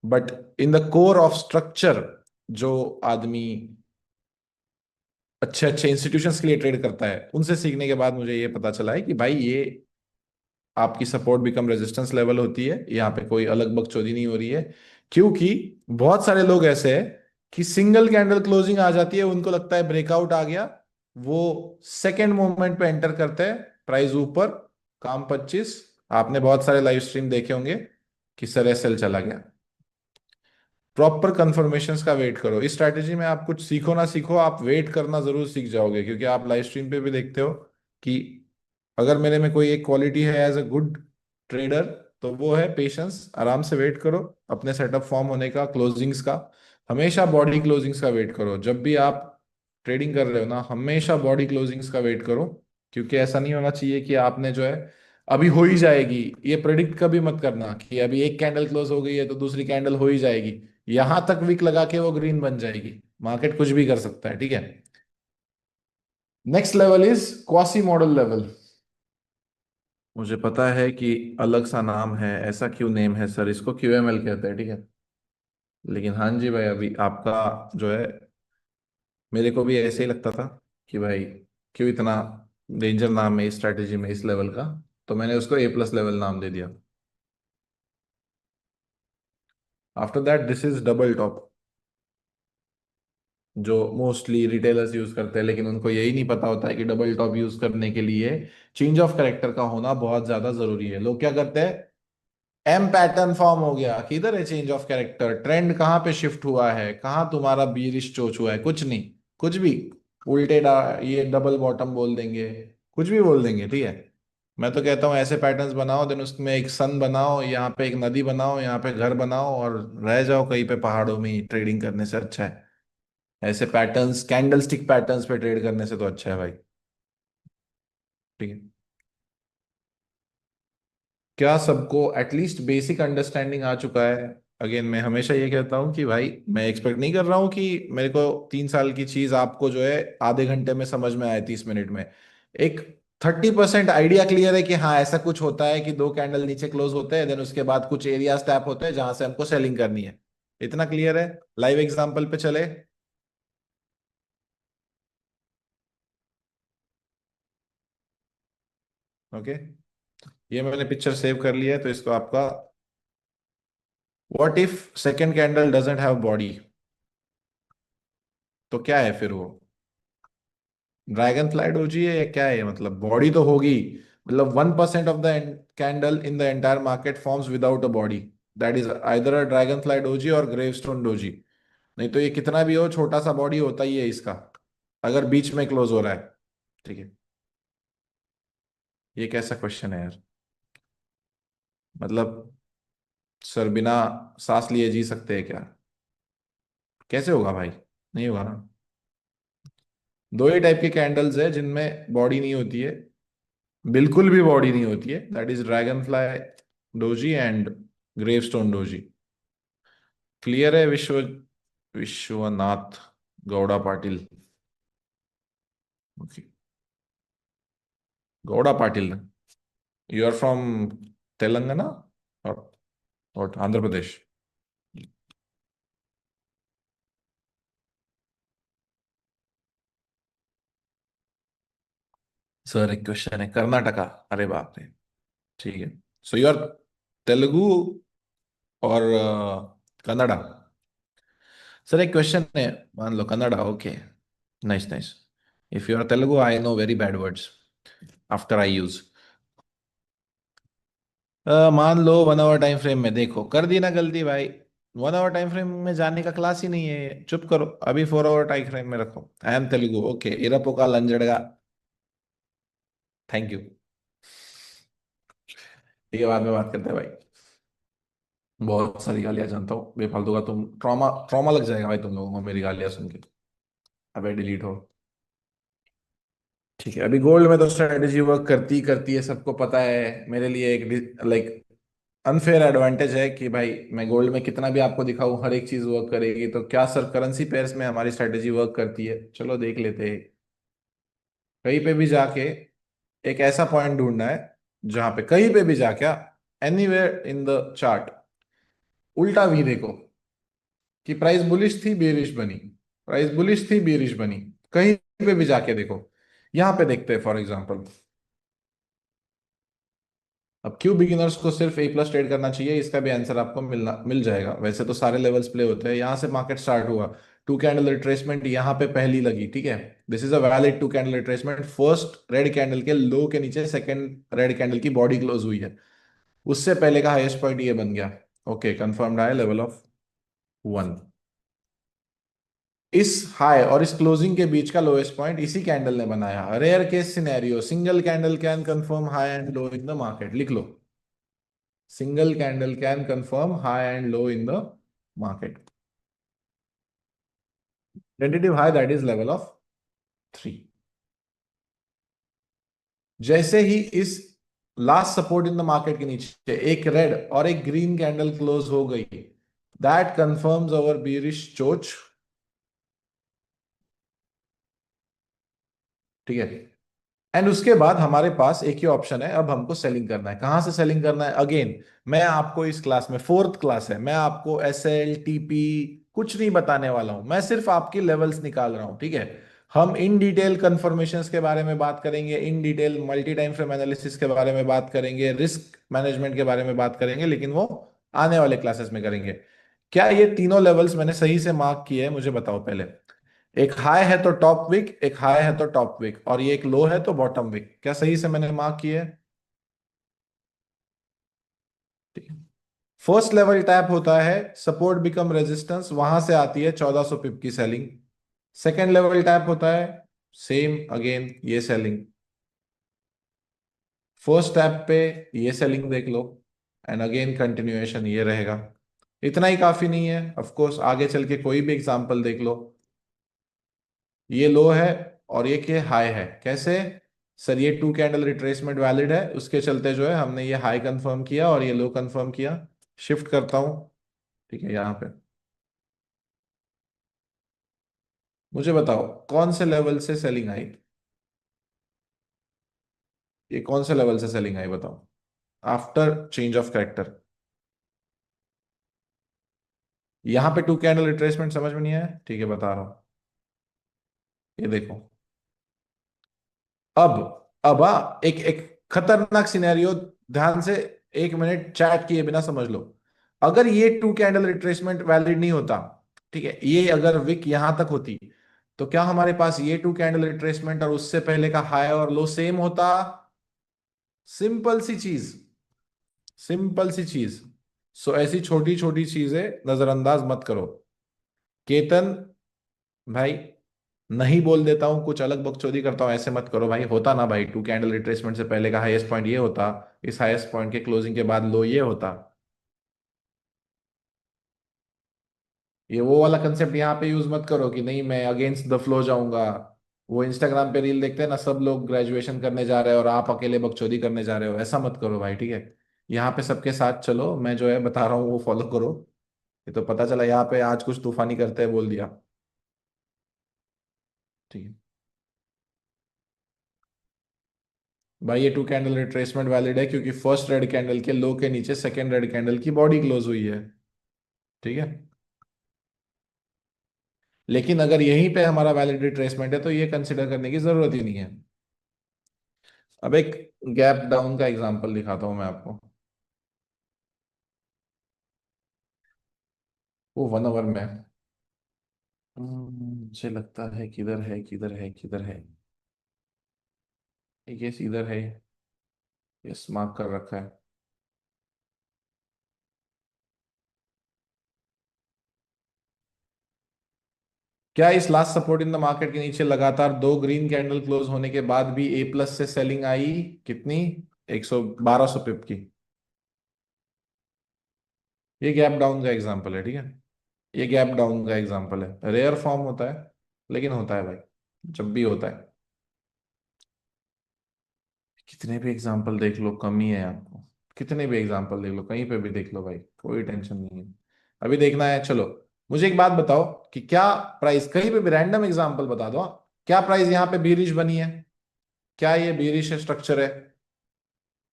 S1: But in the core of structure, जो आदमी अच्छे अच्छे इंस्टीट्यूशंस के लिए ट्रेड करता है, उनसे सीखने के बाद मुझे ये पता चला है कि भाई ये आपकी सपोर्ट बिकम रेजिस्टेंस लेवल होती है। यहाँ पे कोई अलग बकचोदी नहीं हो रही है। क्योंकि बहुत सारे लोग ऐसे हैं कि सिंगल कैंडल क्लोजिंग आ जाती है, उनको लगता है ब्रेकआउट आ गया, वो सेकेंड मोमेंट पे एंटर करते हैं, प्राइस ऊपर, काम 25। आपने बहुत सारे लाइव स्ट्रीम देखे होंगे कि सर एसएल चला गया। प्रॉपर कंफर्मेशंस का वेट करो। इस स्ट्रैटेजी में आप कुछ सीखो ना सीखो, आप वेट करना जरूर सीख जाओगे, क्योंकि आप लाइव स्ट्रीम पे भी देखते हो कि अगर मेरे में कोई एक क्वालिटी है एज अ गुड ट्रेडर, तो वो है पेशेंस। आराम से वेट करो अपने सेटअप फॉर्म होने का, क्लोजिंग्स का। हमेशा बॉडी क्लोजिंग्स का वेट करो जब भी आप ट्रेडिंग कर रहे हो ना, हमेशा बॉडी क्लोजिंग्स का वेट करो। क्योंकि ऐसा नहीं होना चाहिए कि आपने जो है अभी हो ही जाएगी, ये प्रेडिक्ट कभी मत करना कि अभी एक कैंडल क्लोज हो गई है तो दूसरी कैंडल हो ही जाएगी। यहां तक विक लगा के वो ग्रीन बन जाएगी, मार्केट कुछ भी कर सकता है, ठीक है। Next level is quasi model level. मुझे पता है कि अलग सा नाम है, ऐसा क्यों नेम है सर, इसको क्यूएमएल कहते हैं, ठीक है। लेकिन हाँ जी भाई, अभी आपका जो है, मेरे को भी ऐसे ही लगता था कि भाई क्यों इतना डेंजर नाम है इस स्ट्रैटेजी में इस लेवल का, तो मैंने उसको ए प्लस लेवल नाम दे दिया। After that this is double top, जो मोस्टली रिटेलर्स यूज करते हैं, लेकिन उनको यही नहीं पता होता है कि डबल टॉप यूज करने के लिए चेंज ऑफ कैरेक्टर का होना बहुत ज्यादा जरूरी है। लोग क्या करते हैं, एम पैटर्न फॉर्म हो गया, किधर है चेंज ऑफ कैरेक्टर? ट्रेंड कहाँ पे शिफ्ट हुआ है? कहाँ तुम्हारा बीरिश चोच हुआ है? कुछ नहीं, कुछ भी उल्टे ये डबल बॉटम बोल देंगे, कुछ भी बोल देंगे, ठीक है। मैं तो कहता हूँ ऐसे पैटर्न्स बनाओ, देन उसमें एक सन बनाओ, यहाँ पे एक नदी बनाओ, यहाँ पे घर बनाओ, और रह जाओ कहीं पे पहाड़ों में ही, ट्रेडिंग करने से अच्छा है। ऐसे पैटर्न्स, कैंडल स्टिक पैटर्न्स पे ट्रेड करने से तो अच्छा है भाई, ठीक है। क्या सबको एटलीस्ट बेसिक अंडरस्टैंडिंग आ चुका है? अगेन मैं हमेशा ये कहता हूँ कि भाई मैं एक्सपेक्ट नहीं कर रहा हूँ कि मेरे को 3 साल की चीज आपको जो है आधे घंटे में समझ में आए, 30 मिनट में। एक 30% आइडिया क्लियर है कि हाँ ऐसा कुछ होता है कि दो कैंडल नीचे क्लोज होते हैं, देन उसके बाद कुछ एरियाज टैप होते हैं जहां से हमको सेलिंग करनी है। इतना क्लियर है? लाइव एग्जांपल पे चले। ओके, ये मैंने पिक्चर सेव कर लिया है, तो इसको आपका, what if second candle doesn't have body? तो क्या है फिर वो? ड्रैगन फ्लाई डोजी है या क्या है? मतलब बॉडी तो होगी। मतलब 1% of the candle in the entire market forms without a body, that is either a dragon fly doji और ग्रेवस्टोन डोजी। नहीं तो ये कितना भी हो, छोटा सा बॉडी होता ही है इसका, अगर बीच में क्लोज हो रहा है। ठीक है, ये कैसा क्वेश्चन है यार? मतलब सर बिना सांस लिए जी सकते हैं क्या? कैसे होगा भाई? नहीं होगा ना। दो ही टाइप के कैंडल्स है जिनमें बॉडी नहीं होती है, बिल्कुल भी बॉडी नहीं होती है, that is dragonfly doji and gravestone doji. Clear है? Vishwanath Gowda Patil. Okay, Gowda Patil, you are from Telangana और आंध्र प्रदेश? सर एक क्वेश्चन है, कर्नाटका। अरे बाप रे। ठीक है, सो यू आर तेलुगु और कन्नड़ा? सर एक क्वेश्चन है, मान लो Kannada, okay, nice nice. If you are Telugu I know very bad words after I use. मान लो 1 आवर टाइम फ्रेम में, देखो कर दी ना गलती भाई। 1 आवर टाइम फ्रेम में जाने का क्लास ही नहीं है, चुप करो, अभी 4 आवर टाइम फ्रेम में रखो। आई एम तेलुगु, ओके, इरपोका लंजड़गा। Thank you. ठीक है, बाद में बात करते हैं भाई। बहुत सारी गालियां जानता हूँ बेफालतू का, तुम ट्रॉमा ट्रॉमा लग जाएगा भाई तुम लोगों को मेरी गालियां सुन के। अबे डिलीट हो। ठीक है, अभी गोल्ड में तो स्ट्रेटेजी वर्क करती करती है, सबको पता है। मेरे लिए एक लाइक अनफेयर एडवांटेज है कि भाई मैं गोल्ड में कितना भी आपको दिखाऊं हर एक चीज वर्क करेगी, तो क्या सर करेंसी पेयर्स में हमारी स्ट्रेटेजी वर्क करती है? चलो देख लेते हैं। कहीं पे भी जाके एक ऐसा पॉइंट ढूंढना है जहां पे कहीं पे भी जाके, एनीवेयर इन द चार्ट, उल्टा भी देखो कि प्राइस बुलिश थी बेरिश बनी, प्राइस बुलिश थी बेरिश बनी, कहीं पे भी जाके देखो। यहां पे देखते हैं फॉर एग्जांपल। अब क्यों बिगिनर्स को सिर्फ ए प्लस ट्रेड करना चाहिए, इसका भी आंसर आपको मिल जाएगा। वैसे तो सारे लेवल्स प्ले होते हैं, यहां से मार्केट स्टार्ट हुआ, टू कैंडल रिट्रेसमेंट यहाँ पे पहली लगी, ठीक है। This is a valid two candle retracement, first red candle के लो के नीचे सेकंड रेड कैंडल की बॉडी क्लोज हुई है, उससे पहले का हाईएस्ट पॉइंट ये बन गया। Okay, confirmed high level of 1। इस हाई और इस क्लोजिंग के बीच का लोएस्ट पॉइंट इसी कैंडल ने बनाया। Rare case scenario, single candle can confirm high and low in the market, लिख लो, single candle can confirm high and low in the market. Tentative high, that is level of 3। जैसे ही इस last support in the market के नीचे एक red और एक green candle close हो गई, दैट कंफर्म्स अवर bearish चोच। ठीक है, एंड उसके बाद हमारे पास एक ही ऑप्शन है, अब हमको सेलिंग करना है। कहां से सेलिंग करना है? अगेन मैं आपको इस क्लास में, फोर्थ क्लास है, मैं आपको एस एल टीपी कुछ नहीं बताने वाला हूं, मैं सिर्फ आपकी लेवल्स निकाल रहा हूं, ठीक है। हम इन डिटेल कंफर्मेशंस के बारे में बात करेंगे, in detail multi time frame analysis के बारे में बात करेंगे, रिस्क मैनेजमेंट के बारे में बात करेंगे, लेकिन वो आने वाले क्लासेस में करेंगे। क्या ये तीनों लेवल्स मैंने सही से मार्क किए हैं? मुझे बताओ पहले। एक हाई है तो टॉप विक, एक हाई है तो टॉप विक, और ये एक लो है तो बॉटम विक। क्या सही से मैंने मार्क किया है? फर्स्ट लेवल टैप होता है, सपोर्ट बिकम रेजिस्टेंस, वहां से आती है 1400 पिप की सेलिंग। सेकेंड लेवल टैप होता है, सेम अगेन ये सेलिंग। फर्स्ट टैप पे ये सेलिंग देख लो, एंड अगेन कंटिन्यूएशन ये रहेगा। इतना ही काफी नहीं है, ऑफ कोर्स आगे चल के कोई भी एग्जांपल देख लो, ये लो है और ये के हाई है, कैसे? सर ये टू कैंडल रिट्रेसमेंट वैलिड है, उसके चलते जो है हमने ये हाई कंफर्म किया और ये लो कंफर्म किया। शिफ्ट करता हूं, ठीक है, यहाँ पे। मुझे बताओ कौन से लेवल से सेलिंग आई, ये कौन से लेवल से सेलिंग आई बताओ, आफ्टर चेंज ऑफ कैरेक्टर। यहां पे टू कैंडल रिट्रेसमेंट समझ में नहीं आया, ठीक है बता रहा हूं। ये देखो, अब एक एक खतरनाक सिनेरियो, ध्यान से 1 मिनट चैट किए बिना समझ लो। अगर ये टू कैंडल रिट्रेसमेंट वैलिड नहीं होता, ठीक है, ये अगर विक यहां तक होती, तो क्या हमारे पास ये टू कैंडल रिट्रेसमेंट और उससे पहले का हाई और लो सेम होता? सिंपल सी चीज, सिंपल सी चीज। सो ऐसी छोटी छोटी चीजें नजरअंदाज मत करो। केतन भाई, नहीं बोल देता हूं कुछ अलग बकचोदी करता हूं, ऐसे मत करो भाई। होता ना भाई, टू कैंडल रिट्रेसमेंट से पहले का हाईएस्ट पॉइंट ये होता, इस हाईएस्ट पॉइंट के क्लोजिंग के बाद लो ये होता। ये वो वाला कंसेप्ट यहाँ पे यूज मत करो कि नहीं मैं अगेंस्ट द फ्लो जाऊंगा। वो इंस्टाग्राम पे रील देखते हैं ना, सब लोग ग्रेजुएशन करने जा रहे हैं और आप अकेले बकचोदी करने जा रहे हो, ऐसा मत करो भाई, ठीक है। यहाँ पे सबके साथ चलो, मैं जो है बता रहा हूँ वो फॉलो करो। ये तो पता चला यहाँ पे आज कुछ तूफानी करते हैं बोल दिया, ठीक है। भाई ये टू कैंडल रिट्रेसमेंट वैलिड है क्योंकि फर्स्ट रेड कैंडल के लो के नीचे सेकंड रेड कैंडल की बॉडी क्लोज हुई है, ठीक है। लेकिन अगर यहीं पे हमारा वैलिड रिट्रेसमेंट है तो ये कंसिडर करने की जरूरत ही नहीं है। अब एक गैप डाउन का एग्जांपल दिखाता हूं मैं आपको, वो 1 आवर में। मुझे लगता है किधर है किधर है किधर है, ये इधर है, ये मार्क कर रखा है। क्या इस last support in the market के नीचे लगातार दो ग्रीन कैंडल क्लोज होने के बाद भी ए प्लस से सेलिंग आई? कितनी? 1200 पिप की। ये गैप डाउन का एग्जांपल है, ठीक है। ये गैप डाउन का एग्जांपल है, रेयर फॉर्म होता है लेकिन होता है भाई, जब भी होता है। कितने भी एग्जांपल देख लो कम ही है आपको, कितने भी एग्जांपल देख लो, कहीं पे भी देख लो भाई, कोई टेंशन नहीं है। अभी देखना है, चलो। मुझे एक बात बताओ कि क्या प्राइस, कहीं पे भी रैंडम एग्जांपल बता दो, हाँ। क्या प्राइस यहाँ पे बीरिश बनी है? क्या ये बीरिश स्ट्रक्चर है?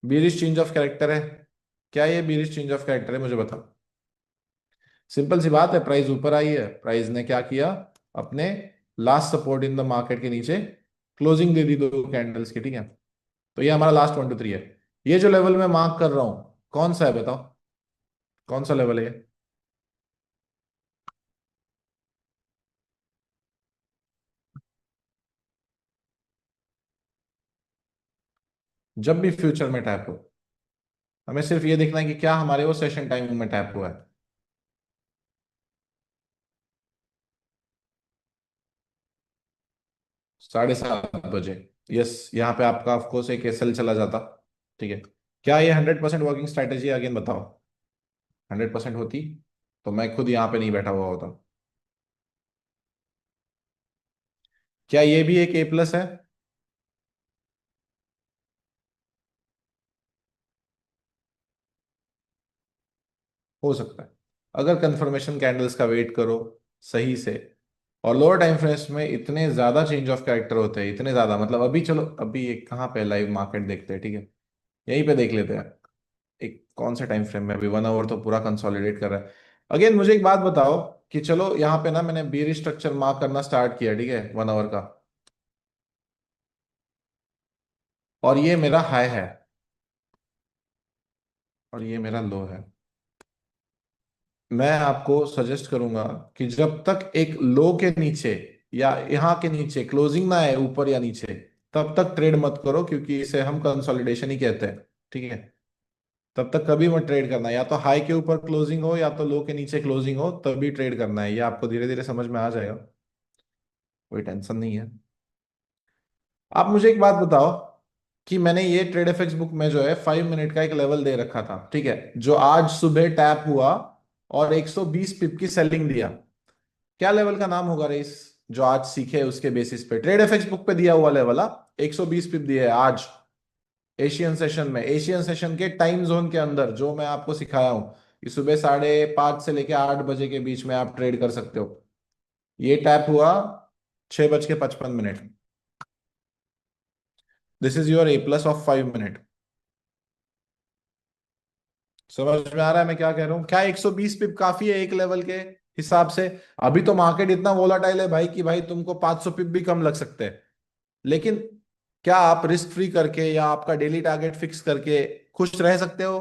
S1: बीरिश चेंज ऑफ कैरेक्टर है? क्या ये बीरिश चेंज ऑफ कैरेक्टर है, मुझे बताओ। सिंपल सी बात है, प्राइस ऊपर आई है, प्राइस ने क्या किया, अपने last support in the market के नीचे क्लोजिंग दे दी दो कैंडल्स की, ठीक है। तो ये हमारा लास्ट 1 2 3 है। ये जो लेवल मैं मार्क कर रहा हूं कौन सा है बताओ, कौन सा लेवल है ये? जब भी फ्यूचर में टैप हो, हमें सिर्फ ये देखना है कि क्या हमारे वो सेशन टाइमिंग में टैप हुआ है। 7:30 बजे, यस, यहाँ पे आपका ऑफकोर्स एक एसएल चला जाता, ठीक है। क्या ये 100% वर्किंग स्ट्रैटेजी? अगेन बताओ, 100% होती तो मैं खुद यहाँ पे नहीं बैठा हुआ होता। क्या ये भी एक ए प्लस है? हो सकता है, अगर कंफर्मेशन कैंडल्स का वेट करो सही से। और लोअर टाइम फ्रेम्स में इतने ज्यादा चेंज ऑफ कैरेक्टर होते हैं, इतने ज्यादा, मतलब अभी चलो, अभी एक कहाँ पे लाइव मार्केट देखते हैं, ठीक है। यहीं पे देख लेते हैं, एक कौन से टाइम फ्रेम में, अभी 1 आवर तो पूरा कंसोलिडेट कर रहा है। अगेन मुझे एक बात बताओ कि चलो यहाँ पे ना मैंने बीयर स्ट्रक्चर मार्क करना स्टार्ट किया, ठीक है, 1 आवर का, और ये मेरा हाई है और ये मेरा लो है। मैं आपको सजेस्ट करूंगा कि जब तक एक लो के नीचे या यहाँ के नीचे क्लोजिंग ना है, ऊपर या नीचे, तब तक ट्रेड मत करो, क्योंकि इसे हम कंसोलिडेशन ही कहते हैं, ठीक है। तब तक कभी मत ट्रेड करना, या तो हाई के ऊपर क्लोजिंग हो या तो लो के नीचे क्लोजिंग हो, तभी ट्रेड करना है। ये आपको धीरे धीरे समझ में आ जाएगा, कोई टेंशन नहीं है। आप मुझे एक बात बताओ कि मैंने ये ट्रेड एफएक्स बुक में जो है 5 मिनट का एक लेवल दे रखा था, ठीक है, जो आज सुबह टैप हुआ और 120 पिप की सेलिंग दिया। क्या लेवल का नाम होगा रेस? जो आज सीखे उसके बेसिस पे ट्रेड एफएक्स बुक पे दिया हुआ लेवल 120 पिप दिए है आज एशियन सेशन में, एशियन सेशन के टाइम जोन के अंदर जो मैं आपको सिखाया हूं कि सुबह 5:30 से लेके 8 बजे के बीच में आप ट्रेड कर सकते हो। ये टैप हुआ 6:55। This is your A+ of 5 minute. समझ में आ रहा है मैं क्या कह रहा हूँ? क्या 120 पिप काफी है एक लेवल के हिसाब से? अभी तो मार्केट इतना वोलाटाइल है भाई कि भाई तुमको 500 पिप भी कम लग सकते हैं। लेकिन क्या आप रिस्क फ्री करके या आपका डेली टारगेट फिक्स करके खुश रह सकते हो?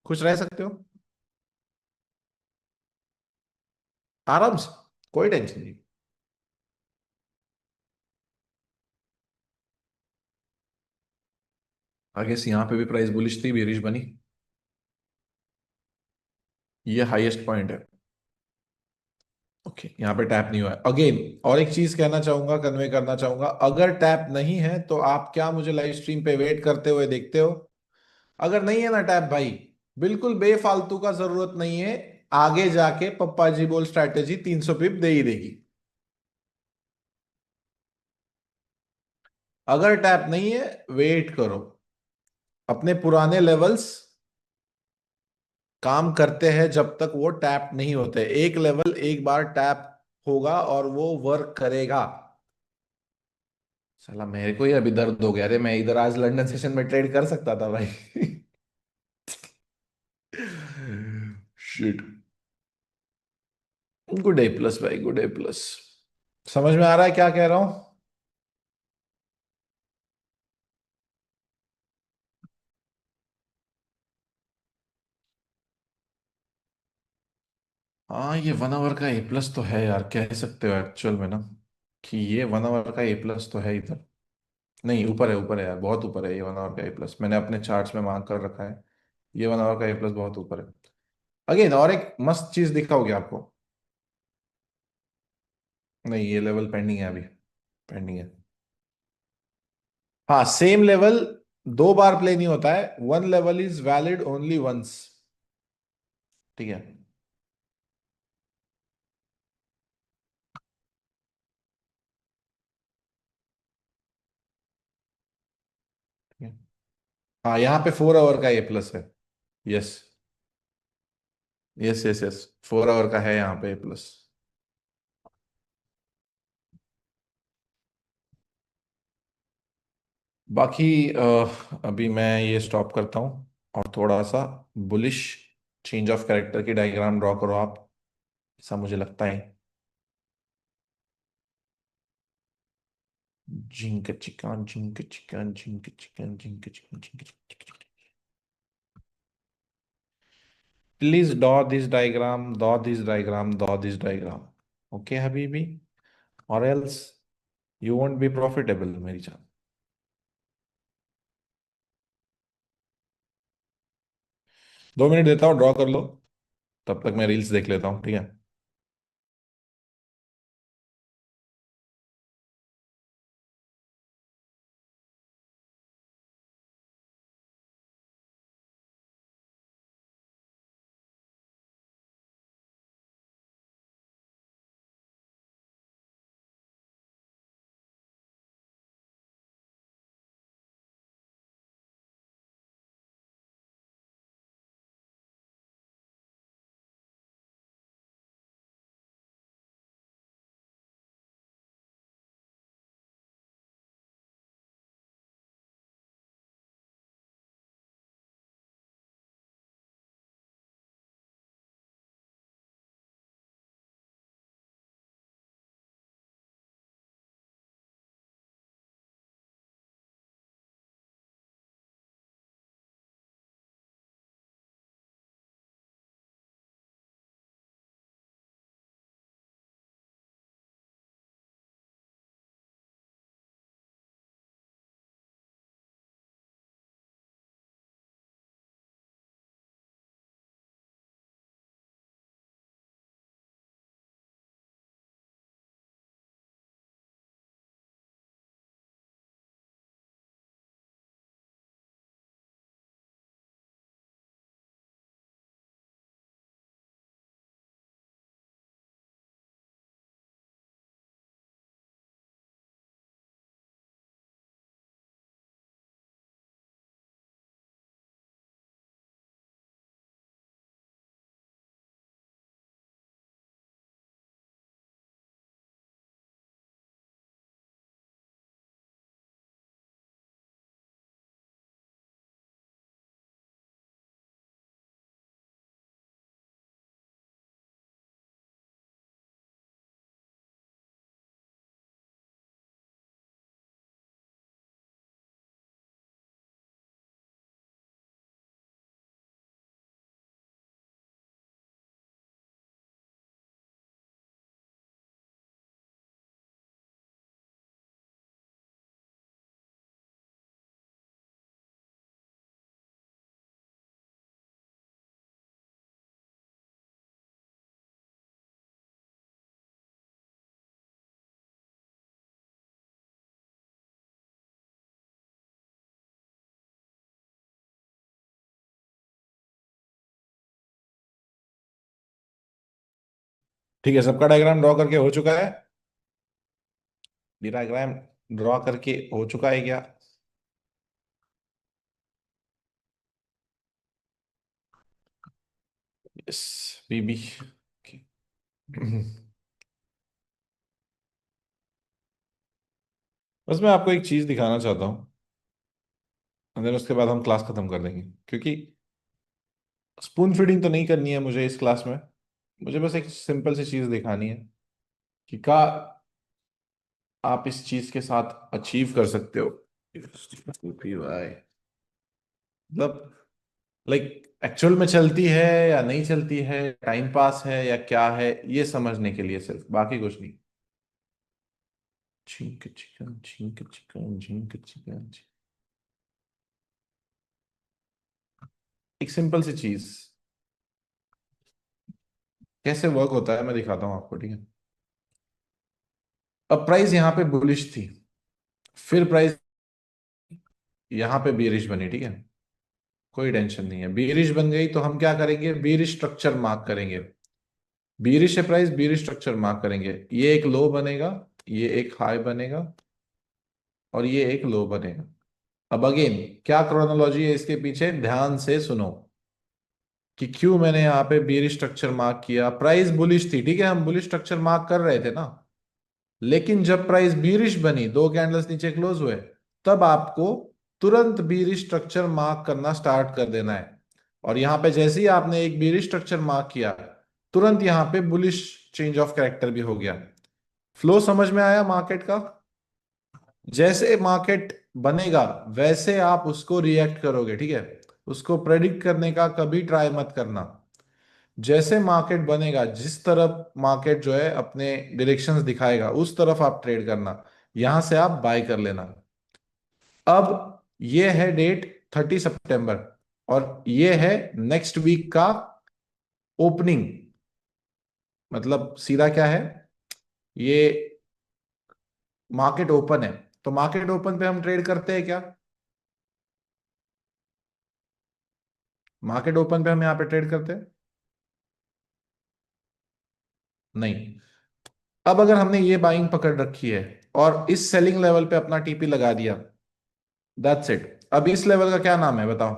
S1: खुश रह सकते हो आराम से, कोई टेंशन नहीं। आगे से यहाँ पे भी प्राइस बुलिश थी, बेरिश बनी। ये हाईएस्ट पॉइंट है। ओके, यहाँ पे टैप नहीं हुआ है अगेन। और एक चीज कहना चाहूंगा, कन्वे करना चाहूंगा, अगर टैप नहीं है तो आप क्या मुझे लाइव स्ट्रीम पे वेट करते हुए देखते हो? अगर नहीं है ना टैप भाई, बिल्कुल बेफालतू का जरूरत नहीं है। आगे जाके पप्पा जी बोल स्ट्रैटेजी 300 पिप दे ही देगी। अगर टैप नहीं है, वेट करो। अपने पुराने लेवल्स काम करते हैं जब तक वो टैप नहीं होते। एक लेवल एक बार टैप होगा और वो वर्क करेगा। साला मेरे को ही अभी दर्द हो गया। अरे मैं इधर आज लंदन सेशन में ट्रेड कर सकता था भाई। शिट। गुड A+ भाई, गुड A+। समझ में आ रहा है क्या कह रहा हूं? हाँ, ये 1 आवर का A+ तो है यार, कह सकते हो एक्चुअल में ना कि ये 1 आवर का A+ तो है इधर। नहीं, ऊपर है यार, बहुत ऊपर है ये 1 आवर का A+। मैंने अपने चार्ट्स में मार्क कर रखा है। ये 1 आवर का A+ बहुत ऊपर है। अगेन और एक मस्त चीज दिखाओगे आपको। नहीं, ये लेवल पेंडिंग है अभी, पेंडिंग है। हाँ, सेम लेवल दो बार प्ले नहीं होता है। One level is valid only once. ठीक है, ठीक है। हाँ, यहाँ पे 4 आवर का A+ है। Yes, yes, yes, yes. 4 hour का है यहाँ पे A+। बाकी अभी मैं ये स्टॉप करता हूँ और थोड़ा सा बुलिश चेंज ऑफ कैरेक्टर की डायग्राम ड्रॉ करो आप, ऐसा मुझे लगता है। Zinc chicken, zinc chicken, zinc chicken, zinc chicken, zinc chicken. Please draw this diagram, okay Habibi, or else you won't be profitable मेरी जान। 2 मिनट देता हूँ, ड्रॉ कर लो। तब तक मैं रील्स देख लेता हूँ, ठीक है। ठीक है, सबका डायग्राम ड्रॉ करके हो चुका है? डायग्राम ड्रॉ करके हो चुका है क्या? यस बीबी। बस मैं आपको एक चीज दिखाना चाहता हूँ, देन उसके बाद हम क्लास खत्म कर देंगे, क्योंकि स्पून फीडिंग तो नहीं करनी है मुझे इस क्लास में। मुझे बस एक सिंपल सी चीज दिखानी है कि का आप इस चीज के साथ अचीव कर सकते हो। मतलब लाइक एक्चुअल में चलती है या नहीं चलती है, टाइम पास है या क्या है, ये समझने के लिए सिर्फ, बाकी कुछ नहीं। Zinc chicken zinc chicken zinc chicken. एक सिंपल सी चीज कैसे वर्क होता है मैं दिखाता हूँ आपको, ठीक है? अब प्राइस यहाँ पे बुलिश थी, फिर प्राइस यहाँ पे बेरिश बनी, ठीक है? कोई टेंशन नहीं है, बेरिश बन गई तो हम क्या करेंगे, बेरिश स्ट्रक्चर मार्क करेंगे। बेरिश है प्राइस, बेरिश स्ट्रक्चर मार्क करेंगे। ये एक लो बनेगा, ये एक हाई बनेगा, और ये एक लो बनेगा। अब अगेन क्या क्रोनोलॉजी है इसके पीछे, ध्यान से सुनो कि क्यों मैंने यहाँ पे बेरिश स्ट्रक्चर मार्क किया। प्राइस बुलिश थी, ठीक है, हम बुलिश स्ट्रक्चर मार्क कर रहे थे ना, लेकिन जब प्राइस बीरिश बनी, दो कैंडल्स नीचे क्लोज हुए, तब आपको तुरंत बीरिश स्ट्रक्चर मार्क करना स्टार्ट कर देना है। और यहां पे जैसे ही आपने एक बीरिश स्ट्रक्चर मार्क किया, तुरंत यहां पे बुलिश चेंज ऑफ कैरेक्टर भी हो गया। फ्लो समझ में आया मार्केट का? जैसे मार्केट बनेगा वैसे आप उसको रिएक्ट करोगे, ठीक है? उसको प्रेडिक्ट करने का कभी ट्राई मत करना। जैसे मार्केट बनेगा, जिस तरफ मार्केट जो है अपने डायरेक्शंस दिखाएगा उस तरफ आप ट्रेड करना, यहां से आप बाय कर लेना। अब ये है डेट 30 सितंबर, और ये है नेक्स्ट वीक का ओपनिंग। मतलब सीधा क्या है, ये मार्केट ओपन है, तो मार्केट ओपन पे हम ट्रेड करते हैं क्या? मार्केट ओपन पे हम यहाँ पे ट्रेड करते हैं? नहीं। अब अगर हमने ये बाइंग पकड़ रखी है और इस सेलिंग लेवल पे अपना टीपी लगा दिया, दैट्स इट। अब इस लेवल का क्या नाम है बताओ?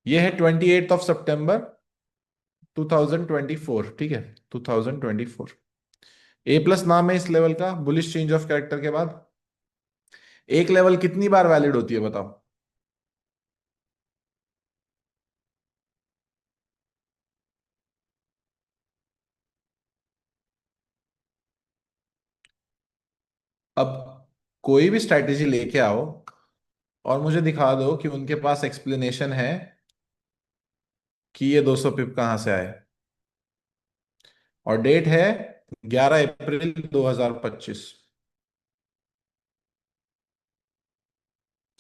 S1: ये है 28 सितंबर 2024, ठीक है? 2024। ए प्लस नाम है इस लेवल का, बुलिश चेंज ऑफ कैरेक्टर के बाद। एक लेवल कितनी बार वैलिड होती है बताओ? अब कोई भी स्ट्रैटेजी लेके आओ और मुझे दिखा दो कि उनके पास एक्सप्लेनेशन है कि ये 200 पिप कहां से आए। और डेट है 11 अप्रैल 2025।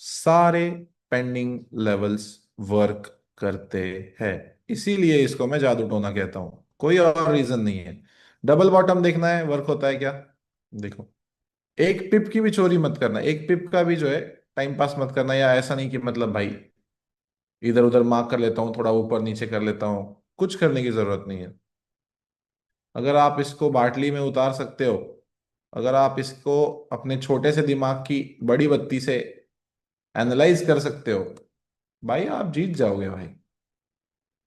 S1: सारे पेंडिंग लेवल्स वर्क करते हैं, इसीलिए इसको मैं जादू टोना कहता हूं, कोई और रीजन नहीं है। डबल बॉटम देखना है वर्क होता है क्या? देखो, एक पिप की भी चोरी मत करना, एक पिप का भी जो है टाइम पास मत करना, या ऐसा नहीं कि मतलब भाई इधर उधर मार्क कर लेता हूँ, थोड़ा ऊपर नीचे कर लेता हूँ, कुछ करने की जरूरत नहीं है। अगर आप इसको बाटली में उतार सकते हो, अगर आप इसको अपने छोटे से दिमाग की बड़ी बत्ती से एनालाइज कर सकते हो, भाई आप जीत जाओगे भाई।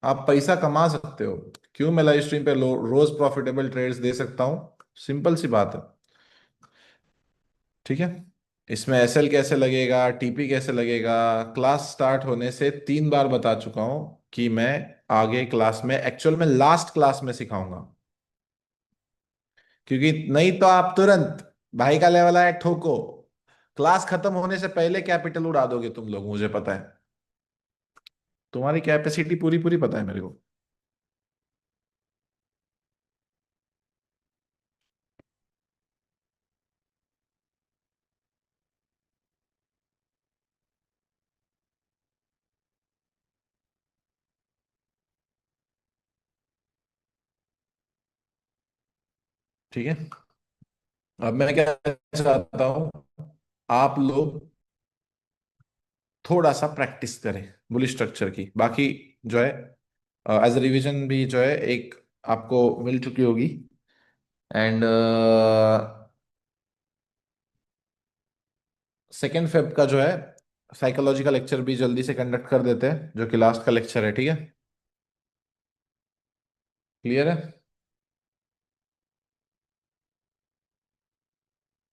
S1: आप पैसा कमा सकते हो। क्यों मैं लाइव स्ट्रीम पे रोज प्रॉफिटेबल ट्रेड्स दे सकता हूँ? सिंपल सी बात है, ठीक है? इसमें एसएल कैसे लगेगा, टीपी कैसे लगेगा, क्लास स्टार्ट होने से 3 बार बता चुका हूं कि मैं आगे क्लास में, एक्चुअल में लास्ट क्लास में सिखाऊंगा। क्योंकि नहीं तो आप तुरंत भाई का लेवल आया ठोको, क्लास खत्म होने से पहले कैपिटल उड़ा दोगे तुम लोग, मुझे पता है। तुम्हारी कैपेसिटी पूरी पूरी पता है मेरे को। ठीक है, अब मैं क्या चाहता हूं, आप लोग थोड़ा सा प्रैक्टिस करें बुलिश स्ट्रक्चर की, बाकी जो है एज रिवीजन भी जो है एक आपको मिल चुकी होगी। एंड सेकेंड फेब का जो है साइकोलॉजी का लेक्चर भी जल्दी से कंडक्ट कर देते हैं, जो कि लास्ट का लेक्चर है, ठीक है। क्लियर है।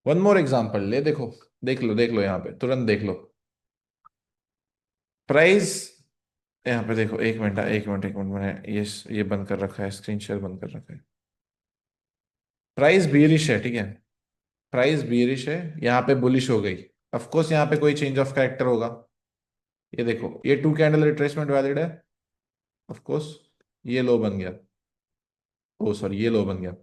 S1: वन मोर एग्जांपल ले, देखो, देख लो यहाँ पे, तुरंत देख लो। प्राइस, यहाँ पे देखो, एक मिनट मैंने ये बंद कर रखा है, स्क्रीन शेयर बंद कर रखा है। प्राइस बियरिश है, ठीक है। प्राइस बियरिश है, यहाँ पे बुलिश हो गई। ऑफ कोर्स यहाँ पे कोई चेंज ऑफ कैरेक्टर होगा। ये देखो, ये टू कैंडल रिट्रेसमेंट वैलिड है। ऑफ कोर्स ये लो बन गया। ओ सॉरी, ये लो बन गया।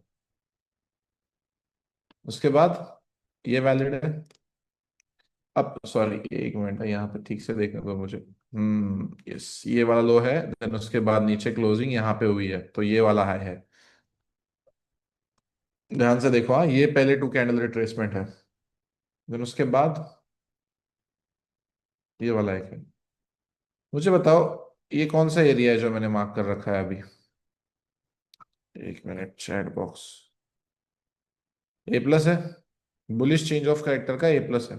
S1: उसके बाद ये वैलिड है। अब सॉरी, एक मिनट, यहाँ पे ठीक से देखने दो मुझे। यस, ये वाला लो है, देन उसके बाद नीचे क्लोजिंग यहाँ पे हुई है, तो ये वाला हाई है। ध्यान से देखो, हाँ, ये पहले टू कैंडल रिट्रेसमेंट है, देन उसके बाद ये वाला एक है। मुझे बताओ, ये कौन सा एरिया है जो मैंने मार्क कर रखा है अभी। एक मिनट, चैट बॉक्स। ए प्लस है। बुलिश चेंज ऑफ कैरेक्टर का ए प्लस है।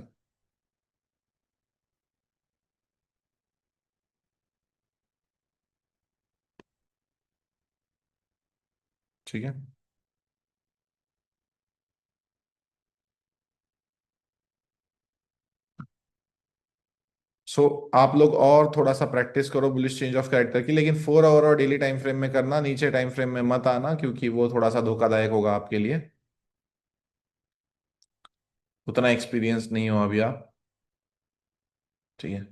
S1: ठीक है। सो आप लोग और थोड़ा सा प्रैक्टिस करो बुलिश चेंज ऑफ कैरेक्टर की, लेकिन 4 आवर और डेली टाइम फ्रेम में करना, नीचे टाइम फ्रेम में मत आना, क्योंकि वो थोड़ा सा धोखादायक होगा आपके लिए। उतना एक्सपीरियंस नहीं हो अभी आप। ठीक है।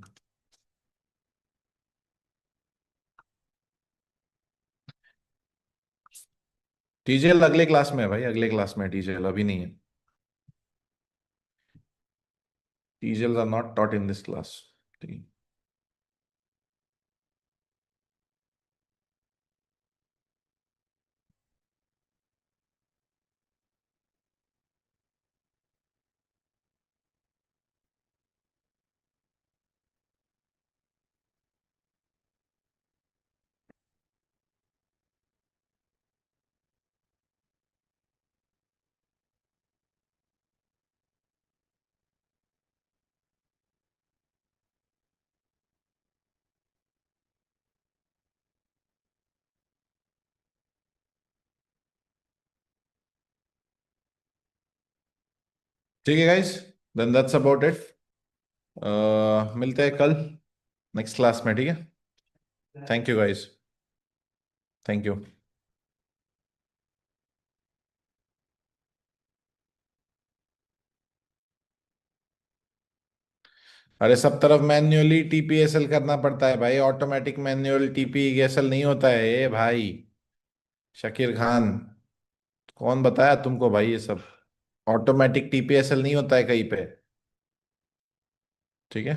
S1: टीजेएल अगले क्लास में है भाई, अगले क्लास में है टीजेएल, अभी नहीं है। TJL are not taught in this class. ठीक है। ठीक है guys, then that's about it. मिलते हैं कल नेक्स्ट क्लास में, ठीक है। Thank you guys. Thank you. अरे सब तरफ मैन्युअली टीपीएसएल करना पड़ता है भाई, ऑटोमेटिक मैन्युअल टीपीएसएल नहीं होता है ये भाई। शकीर खान, कौन बताया तुमको भाई ये सब। ऑटोमेटिक टीपीएसएल नहीं होता है कहीं पे। ठीक है।